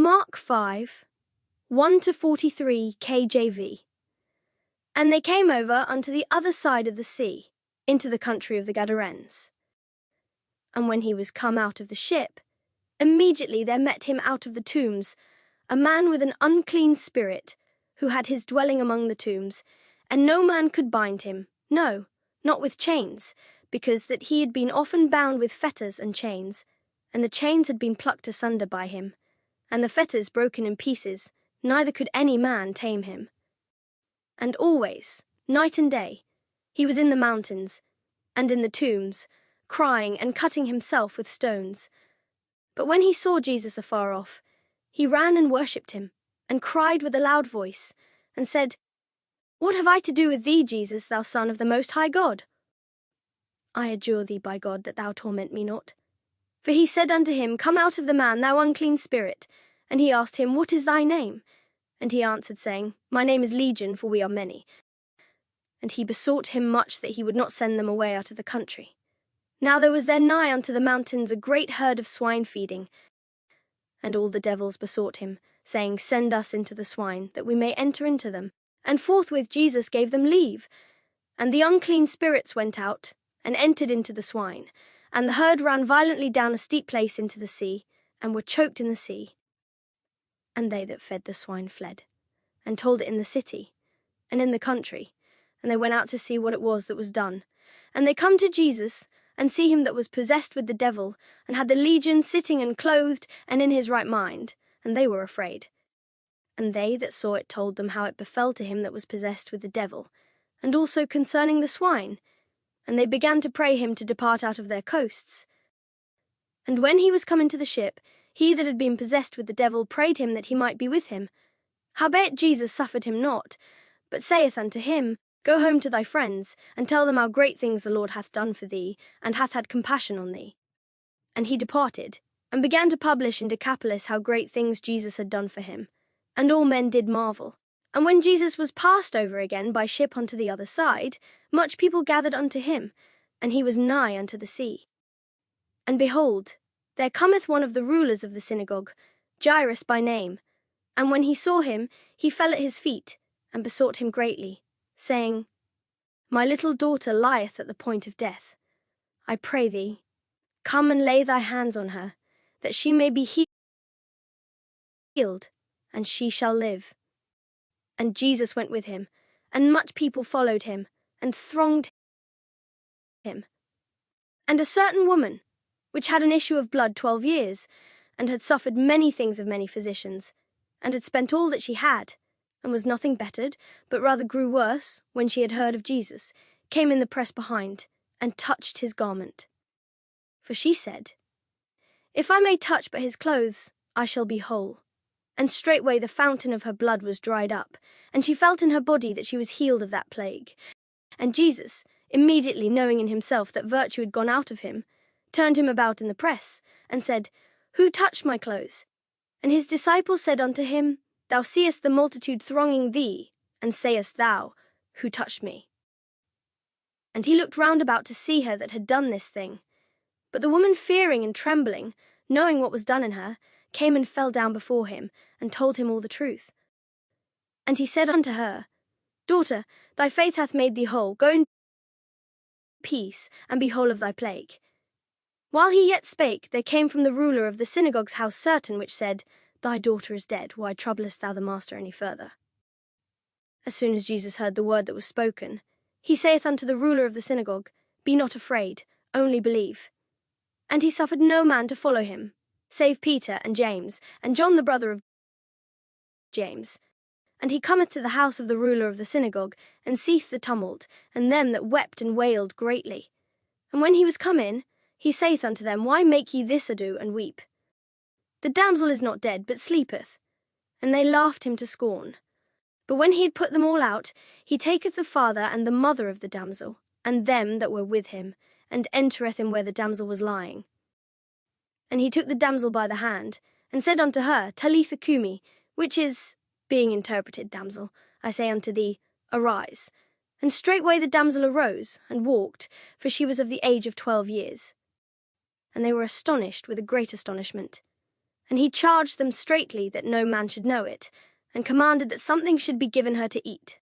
Mark 5, 1-43 KJV. And they came over unto the other side of the sea, into the country of the Gadarenes. And when he was come out of the ship, immediately there met him out of the tombs a man with an unclean spirit, who had his dwelling among the tombs, and no man could bind him, no, not with chains, because that he had been often bound with fetters and chains, and the chains had been plucked asunder by him, and the fetters broken in pieces, neither could any man tame him. And always, night and day, he was in the mountains, and in the tombs, crying and cutting himself with stones. But when he saw Jesus afar off, he ran and worshipped him, and cried with a loud voice, and said, What have I to do with thee, Jesus, thou Son of the Most High God? I adjure thee by God that thou torment me not. For he said unto him, Come out of the man, thou unclean spirit. And he asked him, What is thy name? And he answered, saying, My name is Legion, for we are many. And he besought him much that he would not send them away out of the country. Now there was there nigh unto the mountains a great herd of swine feeding. And all the devils besought him, saying, Send us into the swine, that we may enter into them. And forthwith Jesus gave them leave. And the unclean spirits went out, and entered into the swine. And the herd ran violently down a steep place into the sea, and were choked in the sea. And they that fed the swine fled, and told it in the city, and in the country. And they went out to see what it was that was done. And they come to Jesus, and see him that was possessed with the devil, and had the legion sitting and clothed, and in his right mind. And they were afraid. And they that saw it told them how it befell to him that was possessed with the devil, and also concerning the swine. And they began to pray him to depart out of their coasts. And when he was come into the ship, he that had been possessed with the devil prayed him that he might be with him. Howbeit Jesus suffered him not, but saith unto him, Go home to thy friends, and tell them how great things the Lord hath done for thee, and hath had compassion on thee. And he departed, and began to publish in Decapolis how great things Jesus had done for him. And all men did marvel. And when Jesus was passed over again by ship unto the other side, much people gathered unto him, and he was nigh unto the sea. And behold, there cometh one of the rulers of the synagogue, Jairus by name. And when he saw him, he fell at his feet, and besought him greatly, saying, My little daughter lieth at the point of death. I pray thee, come and lay thy hands on her, that she may be healed, and she shall live. And Jesus went with him, and much people followed him, and thronged him. And a certain woman, which had an issue of blood 12 years, and had suffered many things of many physicians, and had spent all that she had, and was nothing bettered, but rather grew worse, when she had heard of Jesus, came in the press behind, and touched his garment. For she said, If I may touch but his clothes, I shall be whole. And straightway the fountain of her blood was dried up, and she felt in her body that she was healed of that plague. And Jesus, immediately knowing in himself that virtue had gone out of him, turned him about in the press, and said, Who touched my clothes? And his disciples said unto him, Thou seest the multitude thronging thee, and sayest thou, Who touched me? And he looked round about to see her that had done this thing. But the woman, fearing and trembling, knowing what was done in her, came and fell down before him, and told him all the truth. And he said unto her, Daughter, thy faith hath made thee whole. Go in peace, and be whole of thy plague. While he yet spake, there came from the ruler of the synagogue's house certain which said, Thy daughter is dead, why troublest thou the master any further? As soon as Jesus heard the word that was spoken, he saith unto the ruler of the synagogue, Be not afraid, only believe. And he suffered no man to follow him, save Peter and James, and John the brother of James. And he cometh to the house of the ruler of the synagogue, and seeth the tumult, and them that wept and wailed greatly. And when he was come in, he saith unto them, Why make ye this ado, and weep? The damsel is not dead, but sleepeth. And they laughed him to scorn. But when he had put them all out, he taketh the father and the mother of the damsel, and them that were with him, and entereth in where the damsel was lying. And he took the damsel by the hand, and said unto her, Talitha cumi, which is, being interpreted, Damsel, I say unto thee, arise. And straightway the damsel arose, and walked, for she was of the age of 12 years. And they were astonished with a great astonishment. And he charged them straitly that no man should know it, and commanded that something should be given her to eat.